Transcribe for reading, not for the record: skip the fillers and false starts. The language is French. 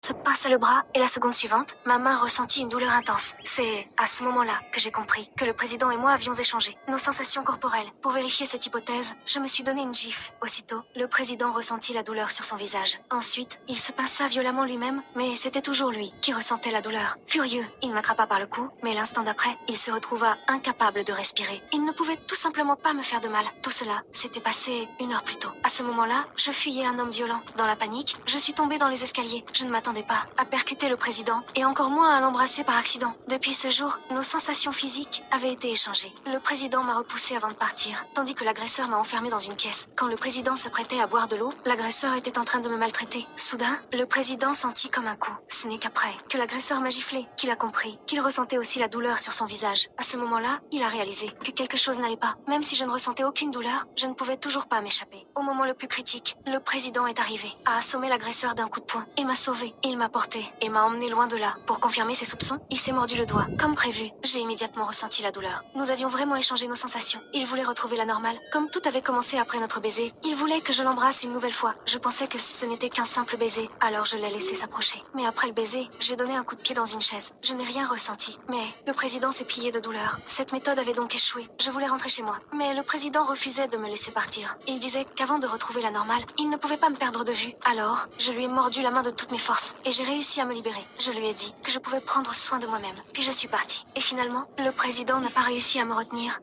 se pinça le bras et la seconde suivante, ma main ressentit une douleur intense. C'est à ce moment-là que j'ai compris que le président et moi avions échangé nos sensations corporelles. Pour vérifier cette hypothèse, je me suis donné une gifle. Aussitôt, le président ressentit la douleur sur son visage. Ensuite, il se pinça violemment lui-même, mais c'était toujours lui qui ressentait la douleur. Furieux, il m'attrapa par le cou, mais l'instant d'après, il se retrouva incapable de respirer. Il ne pouvait tout simplement pas me faire de mal. Tout cela s'était passé 1 heure plus tôt. À ce moment-là, je fuyais un homme violent. Dans la panique, je suis tombée dans les escaliers. Je ne m'attendais pas à percuter le président et encore moins à l'embrasser par accident. Depuis ce jour, nos sensations physiques avaient été échangées. Le président m'a repoussée avant de partir, tandis que l'agresseur m'a enfermée dans une caisse. Quand le président s'apprêtait à boire de l'eau, l'agresseur était en train de me maltraiter. Soudain, le président sentit comme un coup. Ce n'est qu'après que l'agresseur m'a giflé qu'il a compris qu'il ressentait aussi la douleur sur son visage. À ce moment-là, il a réalisé que quelque chose n'allait pas. Même si je ne ressentais aucune douleur, je ne pouvais toujours pas m'échapper. Au moment le plus critique, le président est arrivé, a assommé l'agresseur d'un coup de poing et m'a sauvée. Il m'a porté et m'a emmené loin de là. Pour confirmer ses soupçons, il s'est mordu le doigt. Comme prévu, j'ai immédiatement ressenti la douleur. Nous avions vraiment échangé nos sensations. Il voulait retrouver la normale. Comme tout avait commencé après notre baiser, il voulait que je l'embrasse une nouvelle fois. Je pensais que ce n'était qu'un simple baiser, alors je l'ai laissé s'approcher. Mais après le baiser, j'ai donné un coup de pied dans une chaise. Je n'ai rien ressenti. Mais le président s'est plié de douleur. Cette méthode avait donc échoué. Je voulais rentrer chez moi. Mais le président refusait de me laisser partir. Il disait qu'avant de retrouver la normale, il ne pouvait pas me perdre de vue. Alors, je lui ai mordu la main de toutes mes forces et j'ai réussi à me libérer. Je lui ai dit que je pouvais prendre soin de moi-même. Puis je suis partie. Et finalement, le président n'a pas réussi à me retenir.